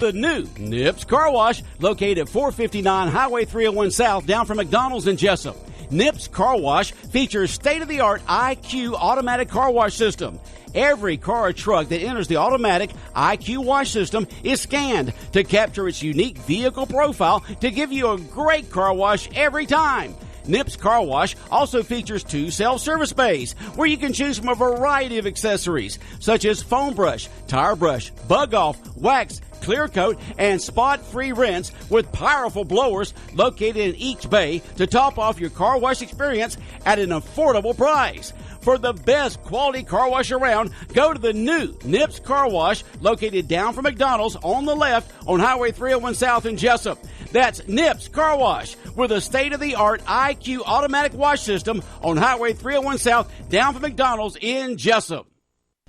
The new Nips Car Wash, located at 459 Highway 301 South, down from McDonald's in Jesup. Nips Car Wash features state-of-the-art IQ automatic car wash system. Every car or truck that enters the automatic IQ wash system is scanned to capture its unique vehicle profile to give you a great car wash every time. Nips Car Wash also features 2 self-service bays where you can choose from a variety of accessories such as foam brush, tire brush, bug off, wax, clear coat, and spot-free rinse with powerful blowers located in each bay to top off your car wash experience at an affordable price. For the best quality car wash around, go to the new Nips Car Wash, located down from McDonald's on the left on Highway 301 South in Jesup. That's Nips Car Wash with a state-of-the-art IQ automatic wash system on Highway 301 South down from McDonald's in Jesup.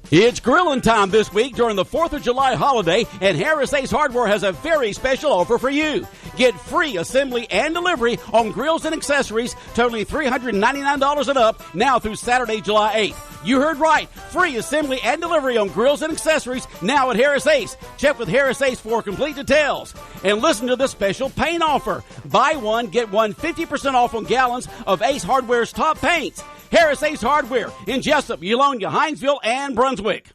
It's grilling time this week during the 4th of July holiday, and Harris Ace Hardware has a very special offer for you. Get free assembly and delivery on grills and accessories totaling $399 and up now through Saturday, July 8th. You heard right. Free assembly and delivery on grills and accessories now at Harris Ace. Check with Harris Ace for complete details. And listen to this special paint offer. Buy one, get one 50% off on gallons of Ace Hardware's top paints. Harris Ace Hardware in Jesup, Eulonia, Hinesville, and Brunswick.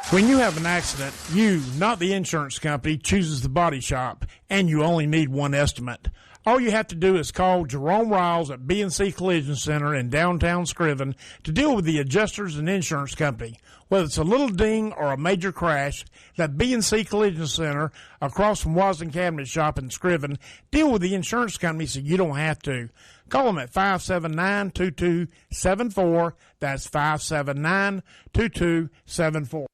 When you have an accident, you, not the insurance company, chooses the body shop, and you only need one estimate. All you have to do is call Jerome Riles at B&C Collision Center in downtown Scriven to deal with the adjusters and insurance company. Whether it's a little ding or a major crash, that B&C Collision Center across from Wasden Cabinet Shop in Scriven, deal with the insurance company so you don't have to. Call them at 579-2274. That's 579-2274.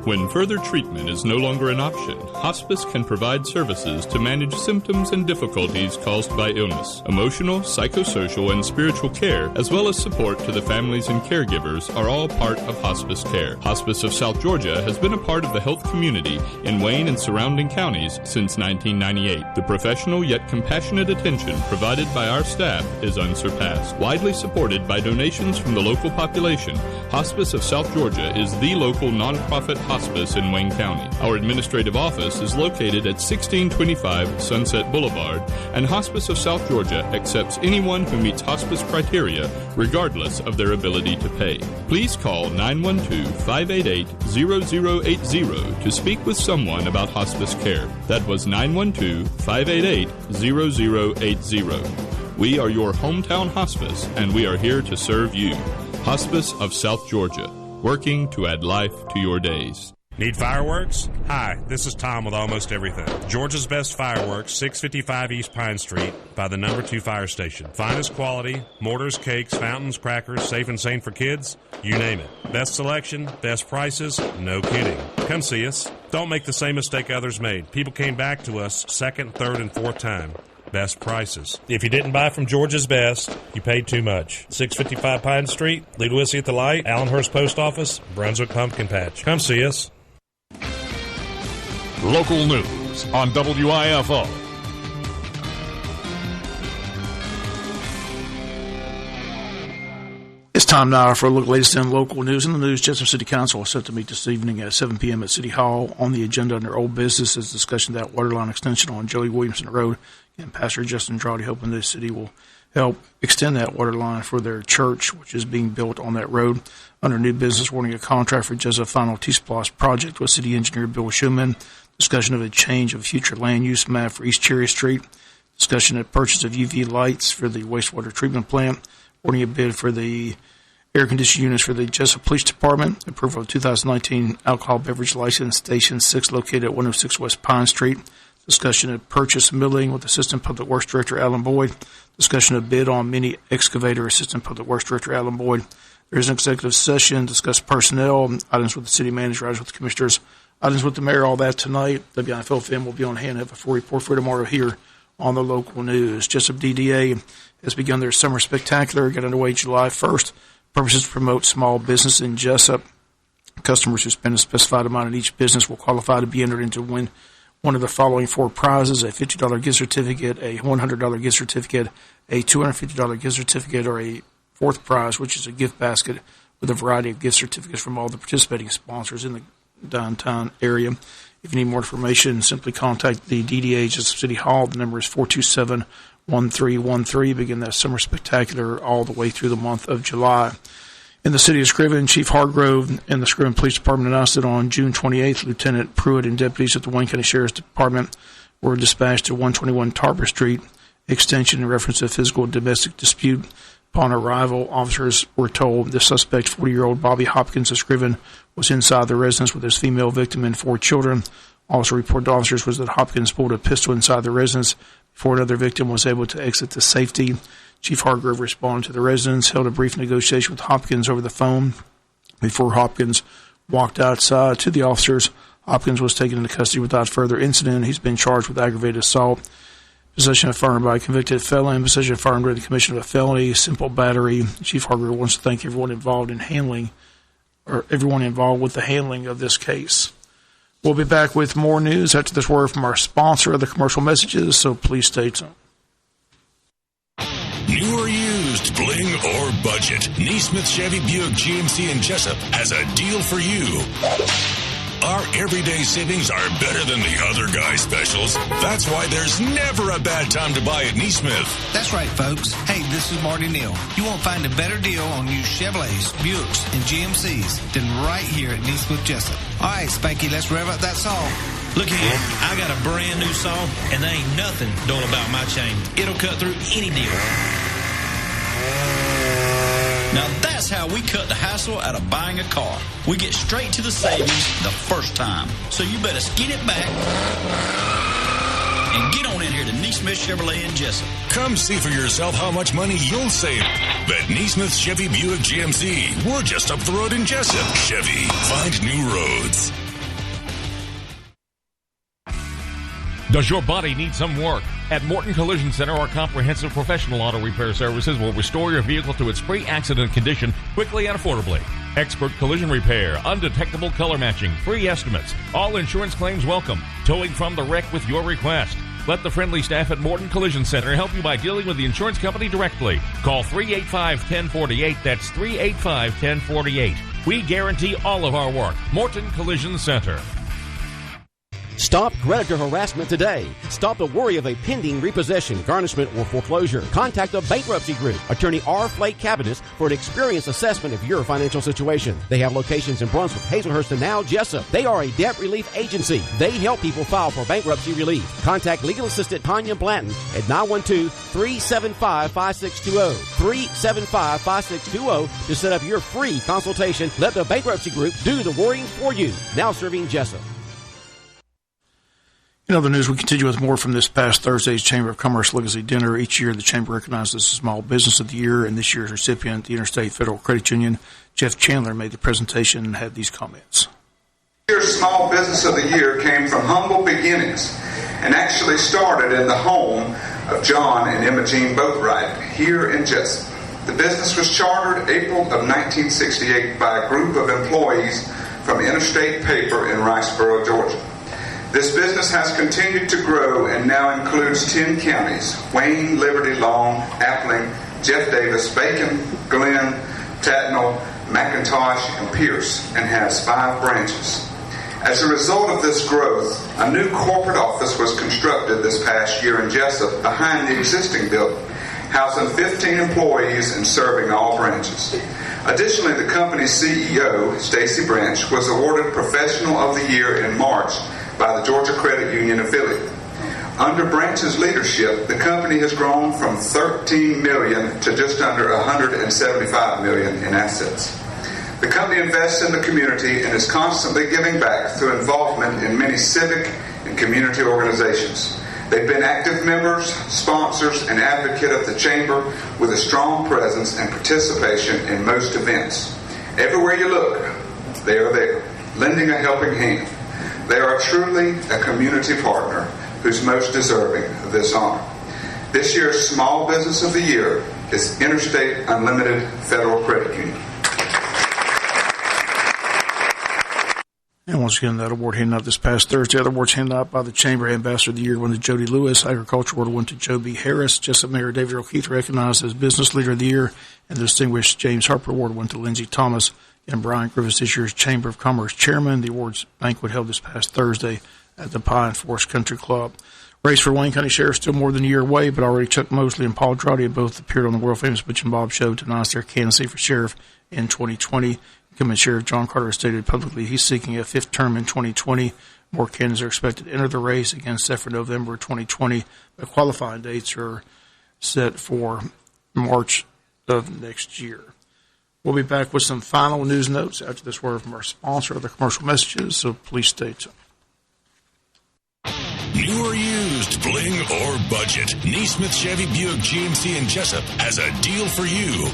When further treatment is no longer an option, hospice can provide services to manage symptoms and difficulties caused by illness. Emotional, psychosocial, and spiritual care, as well as support to the families and caregivers, are all part of hospice care. Hospice of South Georgia has been a part of the health community in Wayne and surrounding counties since 1998. The professional yet compassionate attention provided by our staff is unsurpassed. Widely supported by donations from the local population, Hospice of South Georgia is the local nonprofit hospice in Wayne County. Our administrative office is located at 1625 Sunset Boulevard, and Hospice of South Georgia accepts anyone who meets hospice criteria, regardless of their ability to pay. Please call 912-588-0080 to speak with someone about hospice care. That was 912-588-0080. We are your hometown hospice, and we are here to serve you. Hospice of South Georgia, working to add life to your days. Need fireworks? Hi, this is Tom with Almost Everything. Georgia's best fireworks, 655 East Pine Street by the number 2 fire station. Finest quality, mortars, cakes, fountains, crackers, safe and sane for kids, you name it. Best selection, best prices, no kidding. Come see us. Don't make the same mistake others made. People came back to us second, third, and fourth time. Best prices. If you didn't buy from Georgia's Best, you paid too much. 655 Pine Street, Lee Wissie at the Light, Allenhurst Post Office, Brunswick Pumpkin Patch. Come see us. Local news on WIFO. It's time now for a look at the latest in local news. In the news, Jesup City Council is set to meet this evening at 7 p.m. at City Hall. On the agenda under old business is discussion of that waterline extension on Joey Williamson Road. And Pastor Justin Drawdy hoping the city will help extend that water line for their church, which is being built on that road. Under new business, awarding a contract for Jesup Final T-Splosh project with city engineer Bill Schumann. Discussion of a change of future land use map for East Cherry Street. Discussion of purchase of UV lights for the wastewater treatment plant. Awarding a bid for the air conditioning units for the Jesup Police Department. Approval of 2019 alcohol beverage license Station 6 located at 106 West Pine Street. Discussion of purchase milling with Assistant Public Works Director Alan Boyd. Discussion of bid on mini excavator Assistant Public Works Director Alan Boyd. There is an executive session, discuss personnel, items with the city manager, items with the commissioners, items with the mayor, all that tonight. WIFO will be on hand, have a full report for tomorrow here on the local news. Jesup DDA has begun their summer spectacular, got underway July 1st. Purposes to promote small business in Jesup. Customers who spend a specified amount in each business will qualify to be entered into win one of the following 4 prizes: a $50 gift certificate, a $100 gift certificate, a $250 gift certificate, or a 4th prize, which is a gift basket with a variety of gift certificates from all the participating sponsors in the downtown area. If you need more information, simply contact the DDA Jesup City Hall. The number is 427-1313. Begin that summer spectacular all the way through the month of July. In the city of Scriven, Chief Hargrove and the Scriven Police Department announced that on June 28th, Lieutenant Pruitt and deputies at the Wayne County Sheriff's Department were dispatched to 121 Tarver Street extension in reference to a physical domestic dispute. Upon arrival, officers were told the suspect, 40-year-old Bobby Hopkins of Scriven, was inside the residence with his female victim and 4 children. Also reported to officers was that Hopkins pulled a pistol inside the residence before another victim was able to exit to safety. Chief Hargrove responded to the residents, held a brief negotiation with Hopkins over the phone before Hopkins walked outside to the officers. Hopkins was taken into custody without further incident. He's been charged with aggravated assault, possession of firearm by a convicted felon, possession of firearm during the commission of a felony, simple battery. Chief Hargrove wants to thank everyone involved with the handling of this case. We'll be back with more news after this word from our sponsor of the commercial messages, so please stay tuned. New or used, bling or budget, Neesmith Chevy Buick GMC in Jesup has a deal for you. Our everyday savings are better than the other guys' specials. That's why there's never a bad time to buy at Neesmith. That's right, folks. Hey, this is Marty Neal. You won't find a better deal on used Chevrolets, Buicks, and GMCs than right here at Neesmith Jesup. All right, Spanky, let's rev up that saw. Look here, I got a brand new saw, and there ain't nothing dull about my chain. It'll cut through any deal. Now that's how we cut the hassle out of buying a car. We get straight to the savings the first time. So you better skin it back and get on in here to Neesmith Chevrolet in Jesup. Come see for yourself how much money you'll save at Neesmith Chevy Buick GMC. We're just up the road in Jesup. Chevy, find new roads. Does your body need some work? At Morton Collision Center, our comprehensive professional auto repair services will restore your vehicle to its pre-accident condition quickly and affordably. Expert collision repair, undetectable color matching, free estimates, all insurance claims welcome, towing from the wreck with your request. Let the friendly staff at Morton Collision Center help you by dealing with the insurance company directly. Call 385-1048. That's 385-1048. We guarantee all of our work. Morton Collision Center. Stop creditor harassment today. Stop the worry of a pending repossession, garnishment, or foreclosure. Contact the Bankruptcy Group, Attorney R. Flake Cabinet, for an experienced assessment of your financial situation. They have locations in Brunswick, Hazelhurst, and now Jesup. They are a debt relief agency. They help people file for bankruptcy relief. Contact legal assistant Tanya Blanton at 912-375-5620. 375-5620 to set up your free consultation. Let the Bankruptcy Group do the worrying for you. Now serving Jesup. In other news, we continue with more from this past Thursday's Chamber of Commerce Legacy Dinner. Each year, the Chamber recognizes the Small Business of the Year, and this year's recipient, the Interstate Federal Credit Union, Jeff Chandler, made the presentation and had these comments. This year's Small Business of the Year came from humble beginnings and actually started in the home of John and Emma Jean Boatwright here in Jesup. The business was chartered April of 1968 by a group of employees from Interstate Paper in Riceboro, Georgia. This business has continued to grow and now includes 10 counties: Wayne, Liberty, Long, Appling, Jeff Davis, Bacon, Glenn, Tatnall, McIntosh, and Pierce, and has 5 branches. As a result of this growth, a new corporate office was constructed this past year in Jesup behind the existing building, housing 15 employees and serving all branches. Additionally, the company's CEO, Stacy Branch, was awarded Professional of the Year in March by the Georgia Credit Union affiliate. Under Branch's leadership, the company has grown from $13 million to just under $175 million in assets. The company invests in the community and is constantly giving back through involvement in many civic and community organizations. They've been active members, sponsors, and advocate of the Chamber with a strong presence and participation in most events. Everywhere you look, they are there, lending a helping hand. They are truly a community partner who's most deserving of this honor. This year's Small Business of the Year is Interstate Unlimited Federal Credit Union. And once again, that award handed out this past Thursday. Other awards handed out by the Chamber. Ambassador of the Year went to Jody Lewis. Agriculture Award went to Joe B. Harris. Jesup Mayor David O'Keefe recognized as Business Leader of the Year. And the Distinguished James Harper Award went to Lindsey Thomas. And Brian Griffiths, this year's Chamber of Commerce chairman. The awards banquet held this past Thursday at the Pine Forest Country Club. Race for Wayne County Sheriff still more than a year away, but already Chuck Mosley and Paul Droddy have both appeared on the world-famous Butch and Bob show to announce their candidacy for sheriff in 2020. Incumbent Sheriff John Carter has stated publicly he's seeking a fifth term in 2020. More candidates are expected to enter the race again set for November 2020. The qualifying dates are set for March of next year. We'll be back with some final news notes after this word from our sponsor of the commercial messages, so please stay tuned. New or used, bling or budget, Neesmith Chevy Buick GMC in Jesup has a deal for you.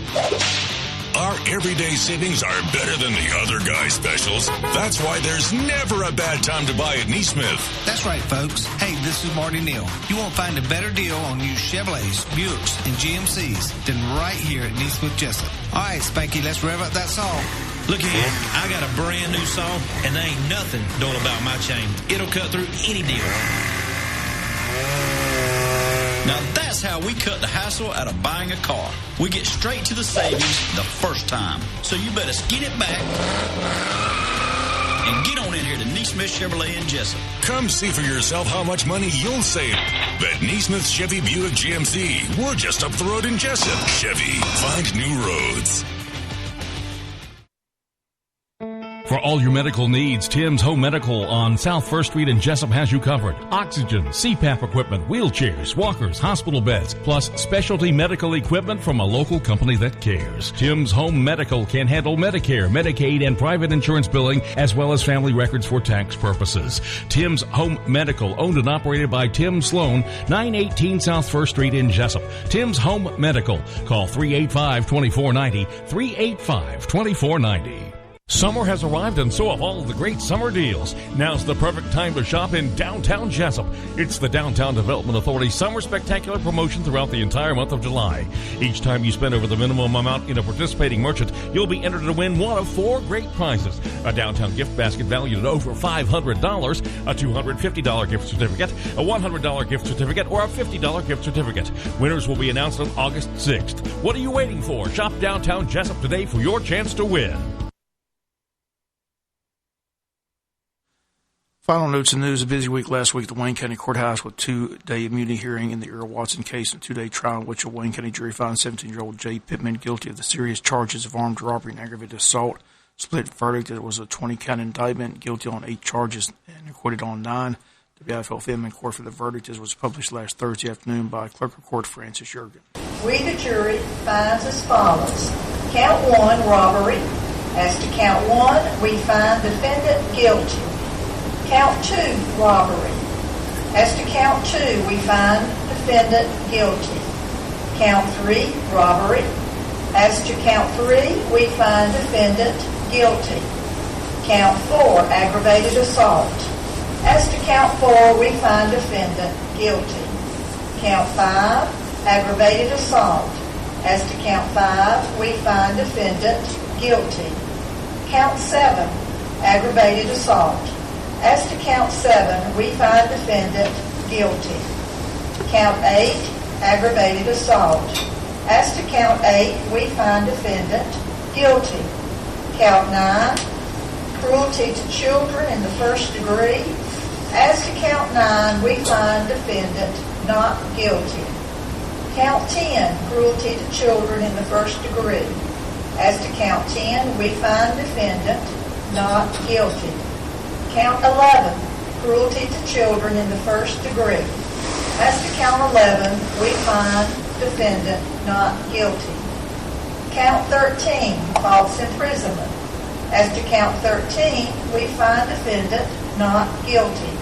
Our everyday savings are better than the other guys' specials. That's why there's never a bad time to buy at Neesmith. That's right, folks. Hey, this is Marty Neal. You won't find a better deal on used Chevrolets, Buicks, and GMCs than right here at Neesmith Jesup. All right, Spanky, let's rev up that song. Look here, I got a brand new saw, and there ain't nothing dull about my chain. It'll cut through any deal. Now that's how we cut the hassle out of buying a car. We get straight to the savings the first time. So you better skin it back and get on in here to Neesmith Chevrolet in Jesup. Come see for yourself how much money you'll save at Neesmith Chevy Buick GMC. We're just up the road in Jesup. Chevy, find new roads. For all your medical needs, Tim's Home Medical on South 1st Street in Jesup has you covered. Oxygen, CPAP equipment, wheelchairs, walkers, hospital beds, plus specialty medical equipment from a local company that cares. Tim's Home Medical can handle Medicare, Medicaid, and private insurance billing, as well as family records for tax purposes. Tim's Home Medical, owned and operated by Tim Sloan, 918 South 1st Street in Jesup. Tim's Home Medical. Call 385-2490, 385-2490. Summer has arrived, and so have all of the great summer deals. Now's the perfect time to shop in downtown Jesup. It's the Downtown Development Authority Summer Spectacular promotion throughout the entire month of July. Each time you spend over the minimum amount in a participating merchant, you'll be entered to win one of four great prizes. A downtown gift basket valued at over $500, a $250 gift certificate, a $100 gift certificate, or a $50 gift certificate. Winners will be announced on August 6th. What are you waiting for? Shop downtown Jesup today for your chance to win. Final notes and news. A busy week last week at the Wayne County Courthouse with two-day immunity hearing in the Earl Watson case and a two-day trial in which a Wayne County jury found 17-year-old Jay Pittman guilty of the serious charges of armed robbery and aggravated assault. Split verdict. It was a 20-count indictment, guilty on 8 charges and acquitted on 9. The WIFO in court for the verdict as was published last Thursday afternoon by Clerk of Court Francis Yergin. We, the jury, finds as follows. Count 1, robbery. As to count 1, we find defendant guilty. Count 2, robbery. As to count 2, we find defendant guilty. Count 3, robbery. As to count 3, we find defendant guilty. Count 4, aggravated assault. As to count 4, we find defendant guilty. Count 5, aggravated assault. As to count 5, we find defendant guilty. Count 7, aggravated assault. As to count 7, we find defendant guilty. Count 8, aggravated assault. As to count 8, we find defendant guilty. Count 9, cruelty to children in the first degree. As to count 9, we find defendant not guilty. Count 10, cruelty to children in the first degree. As to count 10, we find defendant not guilty. Count 11, cruelty to children in the first degree. As to count 11, we find defendant not guilty. Count 13, false imprisonment. As to count 13, we find defendant not guilty.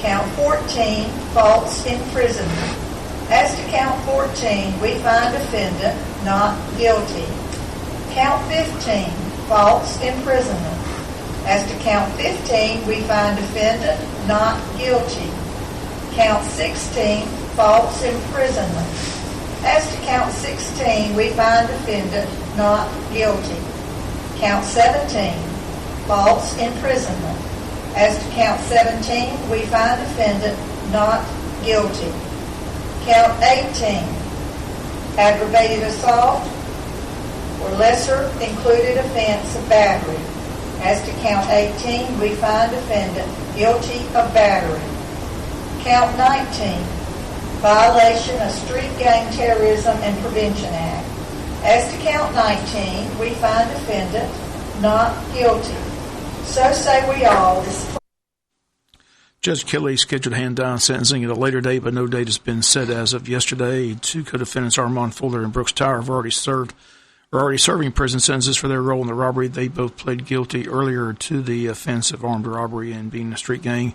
Count 14, false imprisonment. As to count 14, we find defendant not guilty. Count 15, false imprisonment. As to count 15, we find defendant not guilty. Count 16, false imprisonment. As to count 16, we find defendant not guilty. Count 17, false imprisonment. As to count 17, we find defendant not guilty. Count 18, aggravated assault. or lesser included offense of battery. As to count 18, we find defendant guilty of battery. Count 19, violation of Street Gang Terrorism and Prevention Act. As to count 19, we find defendant not guilty. So say we all. Judge Kelly scheduled to hand down sentencing at a later date, but no date has been set as of yesterday. Two co-defendants, Armand Fuller and Brooks Tower, are already serving prison sentences for their role in the robbery. They both pled guilty earlier to the offense of armed robbery and being a street gang.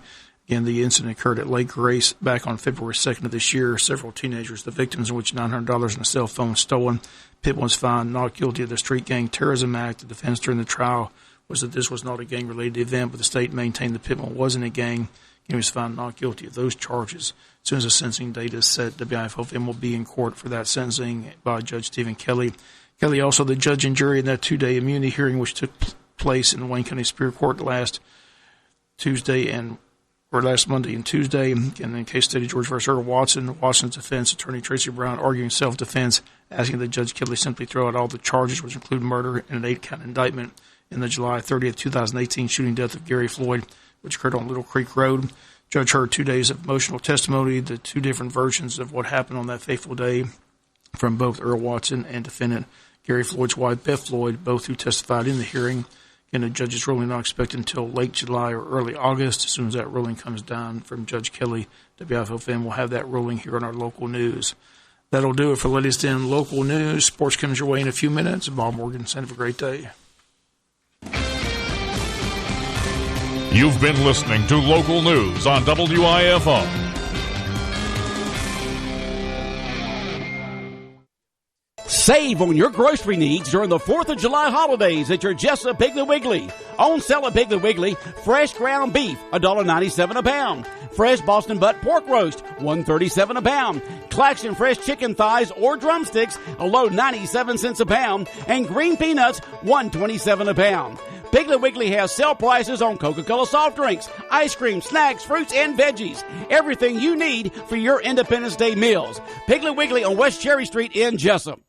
Again, the incident occurred at Lake Grace back on February 2nd of this year. Several teenagers, the victims, in which $900 and a cell phone stolen. Pittman was found not guilty of the Street Gang Terrorism Act. The defense during the trial was that this was not a gang-related event, but the state maintained that Pittman wasn't a gang. He was found not guilty of those charges. As soon as the sentencing date is set, WIFO will be in court for that sentencing by Judge Stephen Kelly. Kelly also the judge and jury in that two-day immunity hearing which took place in the Wayne County Superior Court last Monday and Tuesday. And in case study George v. Earl Watson, Watson's defense attorney Tracy Brown arguing self-defense, asking that Judge Kelly simply throw out all the charges, which include murder and an 8-count indictment in the July 30th, 2018 shooting death of Gary Floyd, which occurred on Little Creek Road. Judge heard 2 days of emotional testimony, the two different versions of what happened on that fateful day from both Earl Watson and defendant Gary Floyd's wife, Beth Floyd, both who testified in the hearing. And the judge's ruling not expected until late July or early August. As soon as that ruling comes down from Judge Kelly, WIFO will have that ruling here on our local news. That'll do it for latest in local news. Sports comes your way in a few minutes. Bob Morgan, have a great day. You've been listening to local news on WIFO. Save on your grocery needs during the 4th of July holidays at your Jesup Piggly Wiggly. On sale at Piggly Wiggly, fresh ground beef, $1.97 a pound. Fresh Boston butt pork roast, $1.37 a pound. Claxton fresh chicken thighs or drumsticks, a low 97 cents a pound. And green peanuts, $1.27 a pound. Piggly Wiggly has sale prices on Coca-Cola soft drinks, ice cream, snacks, fruits, and veggies. Everything you need for your Independence Day meals. Piggly Wiggly on West Cherry Street in Jesup.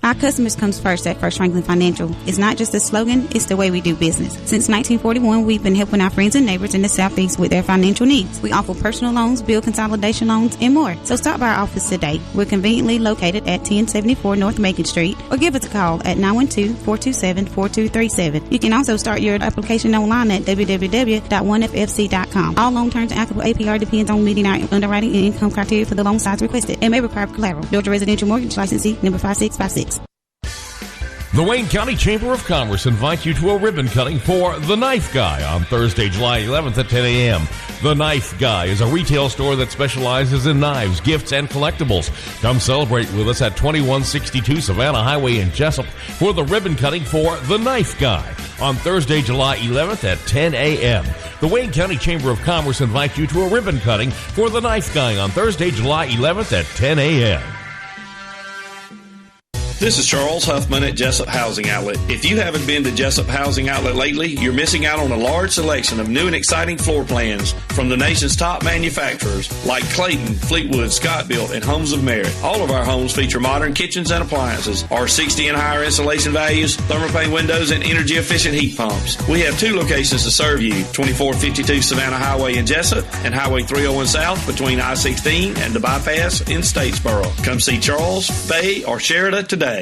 Our customers comes first at First Franklin Financial. It's not just a slogan, it's the way we do business. Since 1941, we've been helping our friends and neighbors in the Southeast with their financial needs. We offer personal loans, bill consolidation loans, and more. So stop by our office today. We're conveniently located at 1074 North Macon Street, or give us a call at 912-427-4237. You can also start your application online at www.1ffc.com. All loan terms and applicable APR depends on meeting our underwriting and income criteria for the loan size requested and may require collateral. Georgia Residential Mortgage Licensee number 5656. The Wayne County Chamber of Commerce invites you to a ribbon cutting for The Knife Guy on Thursday, July 11th at 10 a.m. The Knife Guy is a retail store that specializes in knives, gifts, and collectibles. Come celebrate with us at 2162 Savannah Highway in Jesup for the ribbon cutting for The Knife Guy on Thursday, July 11th at 10 a.m. The Wayne County Chamber of Commerce invites you to a ribbon cutting for The Knife Guy on Thursday, July 11th at 10 a.m. This is Charles Huffman at Jesup Housing Outlet. If you haven't been to Jesup Housing Outlet lately, you're missing out on a large selection of new and exciting floor plans from the nation's top manufacturers like Clayton, Fleetwood, Scott Built, and Homes of Merit. All of our homes feature modern kitchens and appliances, R60 and higher insulation values, thermopane windows, and energy-efficient heat pumps. We have two locations to serve you, 2452 Savannah Highway in Jesup and Highway 301 South between I-16 and the bypass in Statesboro. Come see Charles, Faye, or Sheridan today.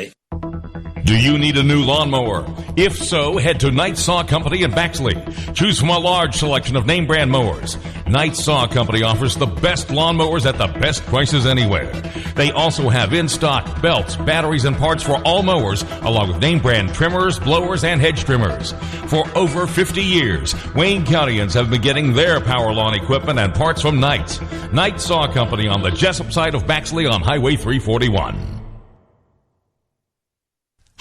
Do you need a new lawnmower? If so, head to Knight Saw Company in Baxley. Choose from a large selection of name brand mowers. Knight Saw Company offers the best lawnmowers at the best prices anywhere. They also have in stock belts, batteries, and parts for all mowers, along with name brand trimmers, blowers, and hedge trimmers. For over 50 years, Wayne Countyans have been getting their power lawn equipment and parts from Knight's. Knight Saw Company on the Jesup side of Baxley on Highway 341.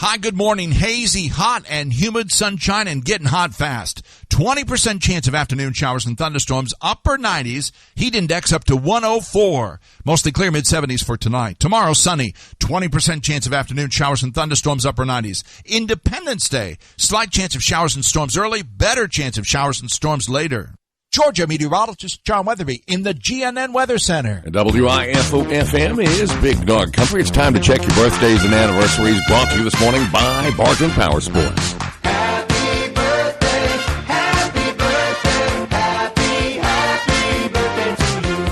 Hi, good morning. Hazy, hot, and humid sunshine and getting hot fast. 20% chance of afternoon showers and thunderstorms, upper 90s, heat index up to 104. Mostly clear, mid-70s for tonight. Tomorrow, sunny, 20% chance of afternoon showers and thunderstorms, upper 90s. Independence Day, slight chance of showers and storms early, better chance of showers and storms later. Georgia meteorologist John Weatherby in the GNN Weather Center. WIFO-FM is Big Dog Country. It's time to check your birthdays and anniversaries, brought to you this morning by Bargain Power Sports. Happy birthday, happy birthday, happy birthday to you.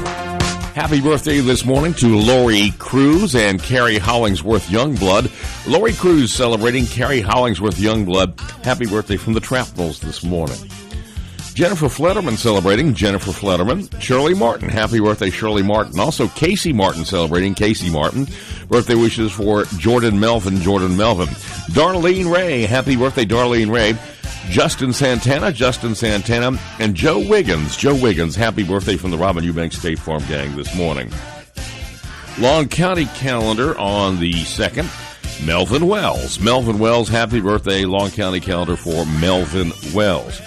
Happy birthday this morning to Lori Cruz and Carrie Hollingsworth Youngblood. Lori Cruz celebrating, Carrie Hollingsworth Youngblood. Happy birthday from the Trapnells this morning. Jennifer Flederman celebrating, Jennifer Flederman. Shirley Martin, happy birthday, Shirley Martin. Also, Casey Martin celebrating, Casey Martin. Birthday wishes for Jordan Melvin, Jordan Melvin. Darlene Ray, happy birthday, Darlene Ray. Justin Santana, Justin Santana. And Joe Wiggins, happy birthday from the Robin Eubanks State Farm Gang this morning. Long County calendar on the 2nd. Melvin Wells, happy birthday, Long County calendar for Melvin Wells.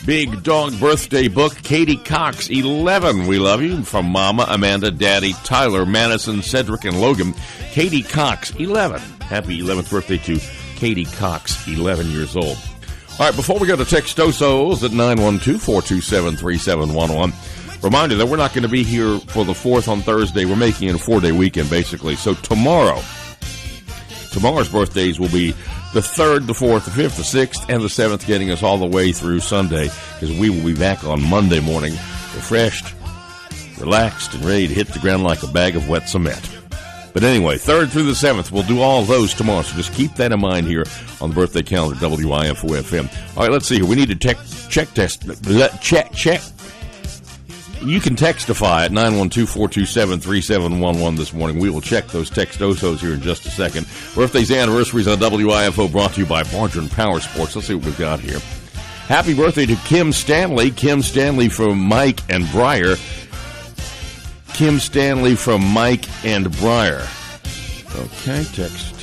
Big Dog birthday book, Katie Cox, 11. We love you. From Mama, Amanda, Daddy, Tyler, Madison, Cedric, and Logan. Katie Cox, 11. Happy 11th birthday to Katie Cox, 11 years old. All right, before we go to Textosos at 912-427-3711, reminder that we're not going to be here for the 4th on Thursday. We're making it a 4-day weekend, basically. So tomorrow's birthdays will be the 3rd, the 4th, the 5th, the 6th, and the 7th, getting us all the way through Sunday, because we will be back on Monday morning, refreshed, relaxed, and ready to hit the ground like a bag of wet cement. But anyway, 3rd through the 7th, we'll do all those tomorrow, so just keep that in mind here on the birthday calendar, WIFO-FM. All right, let's see here. We need to check. You can textify at 912-427-3711 this morning. We will check those Textosos here in just a second. Birthdays, anniversaries on WIFO, brought to you by Bargeron Power Sports. Let's see what we've got here. Happy birthday to Kim Stanley. Kim Stanley from Mike and Briar. Kim Stanley from Mike and Briar. Okay, text.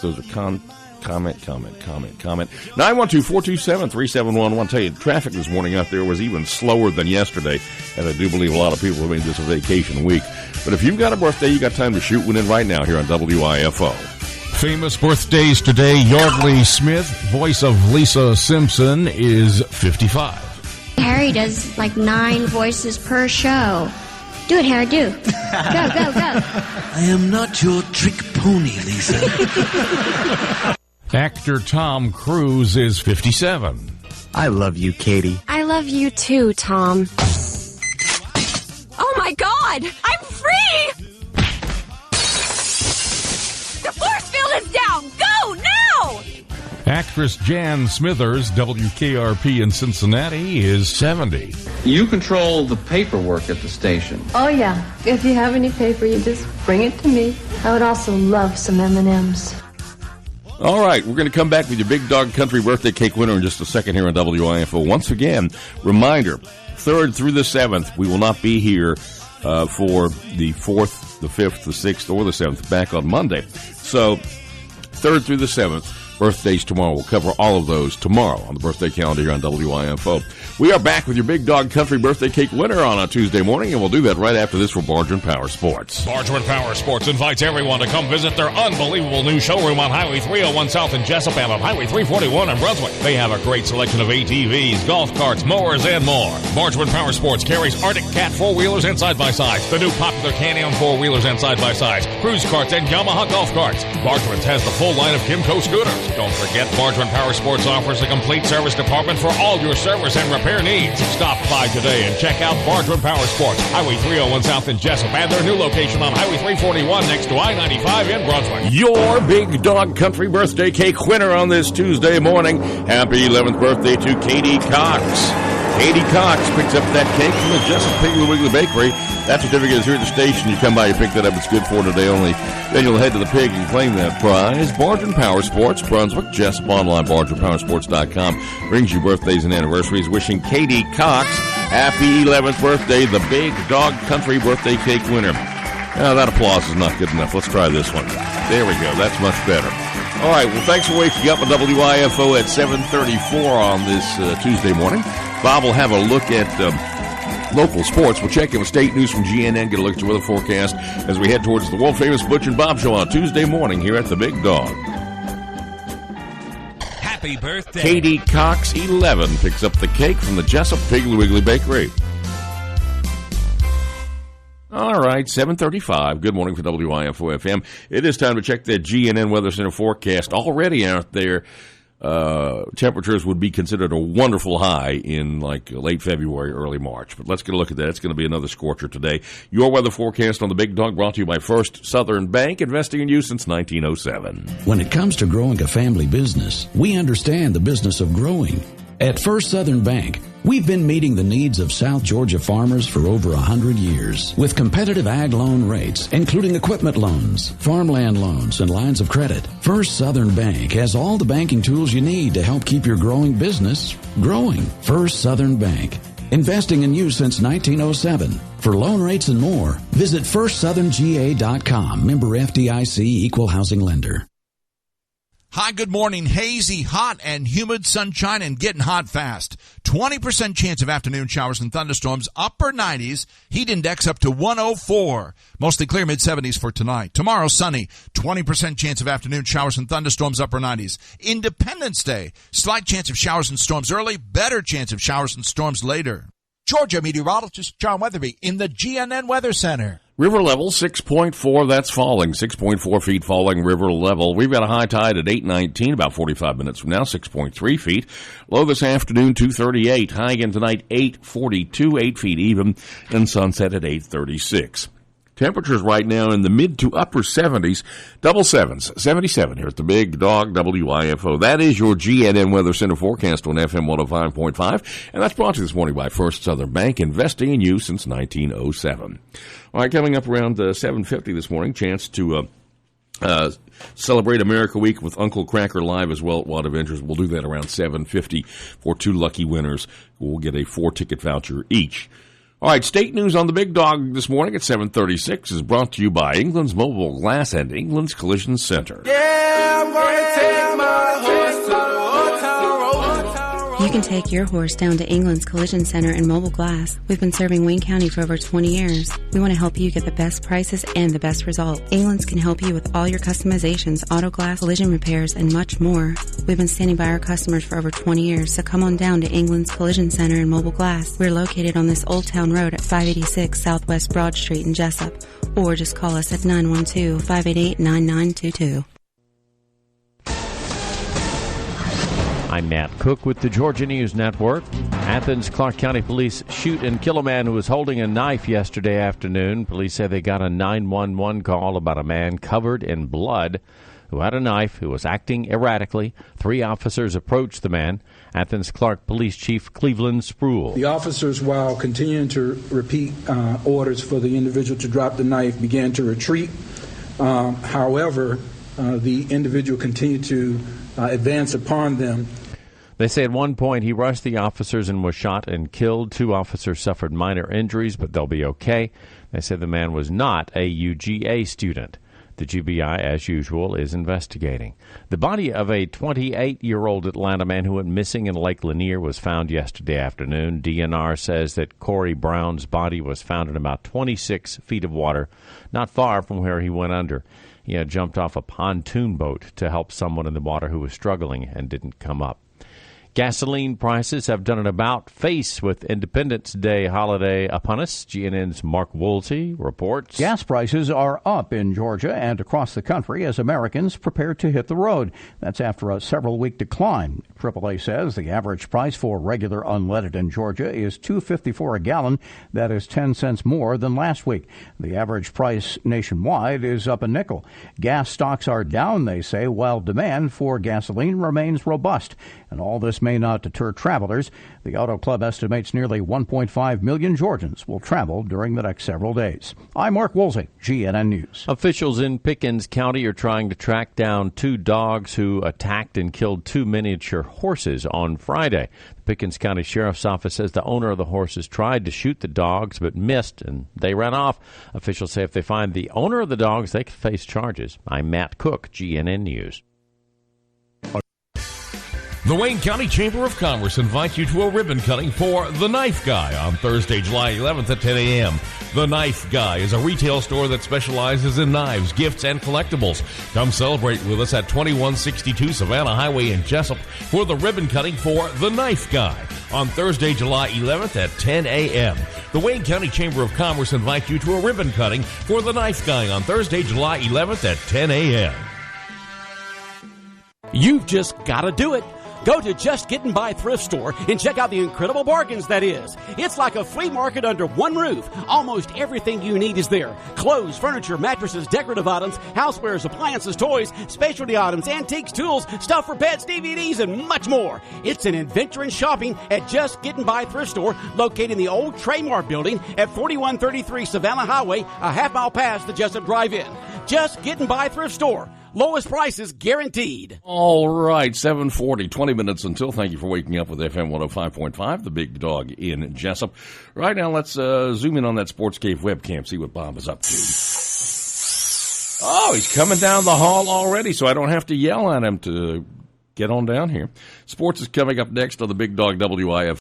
Those are comment. 912-427-3711. Tell you, traffic this morning out there was even slower than yesterday, and I do believe a lot of people have made this a vacation week. But if you've got a birthday, you got time to shoot one in right now here on WIFO. Famous birthdays today. Yardley Smith, voice of Lisa Simpson, is 55. Harry does like 9 voices per show. Do it, Harry, do. Go. I am not your trick pony, Lisa. Actor Tom Cruise is 57. I love you, Katie. I love you too, Tom. Oh my God! I'm free! The force field is down! Go now! Actress Jan Smithers, WKRP in Cincinnati, is 70. You control the paperwork at the station. Oh, yeah. If you have any paper, you just bring it to me. I would also love some M&Ms. All right, we're going to come back with your Big Dog Country birthday cake winner in just a second here on WIFO. Once again, reminder, 3rd through the 7th, we will not be here for the 4th, the 5th, the 6th, or the 7th, back on Monday. So, 3rd through the 7th, birthdays tomorrow. We'll cover all of those tomorrow on the birthday calendar here on WIFO. We are back with your Big Dog Country birthday cake winner on a Tuesday morning, and we'll do that right after this for Bargeron Power Sports. Bargeron Power Sports invites everyone to come visit their unbelievable new showroom on Highway 301 South in Jesup and on Highway 341 in Brunswick. They have a great selection of ATVs, golf carts, mowers, and more. Bargeron Power Sports carries Arctic Cat 4-wheelers and side-by-sides, the new popular Can-Am 4-wheelers and side-by-sides, cruise carts, and Yamaha golf carts. Bargeron's has the full line of Kimco scooters. Don't forget, Bargeron Power Sports offers a complete service department for all your service and repair needs. Stop by today and check out Bargeron Power Sports, Highway 301 South in Jesup, and their new location on Highway 341 next to I-95 in Brunswick. Your Big Dog Country birthday cake winner on this Tuesday morning. Happy 11th birthday to Katie Cox. Katie Cox picks up that cake from the Jesup Piggly Wiggly Bakery. That certificate is here at the station. You come by, you pick that up. It's good for today only. Then you'll head to the pig and claim that prize. Bargeron Power Sports, Brunswick, Jesup online, BargeronPowersports.com. Brings you birthdays and anniversaries. Wishing Katie Cox happy 11th birthday, the Big Dog Country birthday cake winner. Now, that applause is not good enough. Let's try this one. There we go. That's much better. All right, well, thanks for waking up on WIFO at 7:34 on this Tuesday morning. Bob will have a look at local sports. We'll check in with state news from GNN, get a look at your weather forecast as we head towards the world-famous Butch and Bob Show on Tuesday morning here at the Big Dog. Happy birthday. Katie Cox, 11, picks up the cake from the Jesup Piggly Wiggly Bakery. All right, 7:35. Good morning for WIFO FM. It is time to check that GNN Weather Center forecast. Already out there, temperatures would be considered a wonderful high in like late February, early March. But let's get a look at that. It's going to be another scorcher today. Your weather forecast on the Big Dog brought to you by First Southern Bank, investing in you since 1907. When it comes to growing a family business, we understand the business of growing. At First Southern Bank, we've been meeting the needs of South Georgia farmers for over 100 years with competitive ag loan rates, including equipment loans, farmland loans, and lines of credit. First Southern Bank has all the banking tools you need to help keep your growing business growing. First Southern Bank, investing in you since 1907. For loan rates and more, visit FirstSouthernGA.com. Member FDIC, Equal Housing Lender. Hi, good morning. Hazy, hot, and humid sunshine and getting hot fast. 20% chance of afternoon showers and thunderstorms, upper 90s, heat index up to 104. Mostly clear, mid-70s for tonight. Tomorrow, sunny, 20% chance of afternoon showers and thunderstorms, upper 90s. Independence Day, slight chance of showers and storms early, better chance of showers and storms later. Georgia meteorologist John Weatherby in the GNN Weather Center. River level 6.4, that's falling. 6.4 feet falling river level. We've got a high tide at 8:19, about 45 minutes from now, 6.3 feet. Low this afternoon, 2:38. High again tonight, 8:42, 8 feet even, and sunset at 8:36. Temperatures right now in the mid to upper 70s, double sevens, 77 here at the Big Dog WIFO. That is your GNN Weather Center forecast on FM 105.5, and that's brought to you this morning by First Southern Bank, investing in you since 1907. All right, coming up around 7:50 this morning, chance to celebrate America Week with Uncle Cracker live as well at Water Ventures. We'll do that around 7:50 for two lucky winners who will get a 4-ticket voucher each. All right, state news on the Big Dog this morning at 7:36 is brought to you by England's Mobile Glass and England's Collision Center. Yeah, I'm gonna take my horse to the Old Town Road. You can take your horse down to England's Collision Center and Mobile Glass. We've been serving Wayne County for over 20 years. We want to help you get the best prices and the best results. England's can help you with all your customizations, auto glass, collision repairs, and much more. We've been standing by our customers for over 20 years, so come on down to England's Collision Center and Mobile Glass. We're located on this Old Town Road at 586 Southwest Broad Street in Jesup, or just call us at 912-588-9922. I'm Matt Cook with the Georgia News Network. Athens, Clark County Police shoot and kill a man who was holding a knife yesterday afternoon. Police say they got a 911 call about a man covered in blood who had a knife, who was acting erratically. 3 officers approached the man. Athens Clark Police Chief Cleveland Spruill. The officers, while continuing to repeat orders for the individual to drop the knife, began to retreat. However, the individual continued to advance upon them. They say at one point he rushed the officers and was shot and killed. 2 officers suffered minor injuries, but they'll be okay. They say the man was not a UGA student. The GBI, as usual, is investigating. The body of a 28-year-old Atlanta man who went missing in Lake Lanier was found yesterday afternoon. DNR says that Corey Brown's body was found in about 26 feet of water, not far from where he went under. He had jumped off a pontoon boat to help someone in the water who was struggling and didn't come up. Gasoline prices have done an about-face with Independence Day holiday upon us. GNN's Mark Woolsey reports. Gas prices are up in Georgia and across the country as Americans prepare to hit the road. That's after a several-week decline. AAA says the average price for regular unleaded in Georgia is $2.54 a gallon. That is 10 cents more than last week. The average price nationwide is up a nickel. Gas stocks are down, they say, while demand for gasoline remains robust. And all this may not deter travelers. The Auto Club estimates nearly 1.5 million Georgians will travel during the next several days. I'm Mark Woolsey, GNN News. Officials in Pickens County are trying to track down 2 dogs who attacked and killed 2 miniature horses on Friday. The Pickens County Sheriff's Office says the owner of the horses tried to shoot the dogs but missed and they ran off. Officials say if they find the owner of the dogs, they could face charges. I'm Matt Cook, GNN News. The Wayne County Chamber of Commerce invites you to a ribbon cutting for The Knife Guy on Thursday, July 11th at 10 a.m. The Knife Guy is a retail store that specializes in knives, gifts, and collectibles. Come celebrate with us at 2162 Savannah Highway in Jesup for the ribbon cutting for The Knife Guy on Thursday, July 11th at 10 a.m. The Wayne County Chamber of Commerce invites you to a ribbon cutting for The Knife Guy on Thursday, July 11th at 10 a.m. You've just got to do it. Go to Just Getting By Thrift Store and check out the incredible bargains that is. It's like a flea market under one roof. Almost everything you need is there. Clothes, furniture, mattresses, decorative items, housewares, appliances, toys, specialty items, antiques, tools, stuff for pets, DVDs, and much more. It's an adventure in shopping at Just Getting By Thrift Store, located in the old Traymar building at 4133 Savannah Highway, a half-mile past the Jesup Drive-In. Just Getting By Thrift Store. Lowest prices guaranteed. All right, 7:40, 20 minutes until. Thank you for waking up with FM 105.5, the big dog in Jesup. Right now, let's zoom in on that Sports Cave webcam, see what Bob is up to. Oh, he's coming down the hall already, so I don't have to yell at him to get on down here. Sports is coming up next on the Big Dog WIFO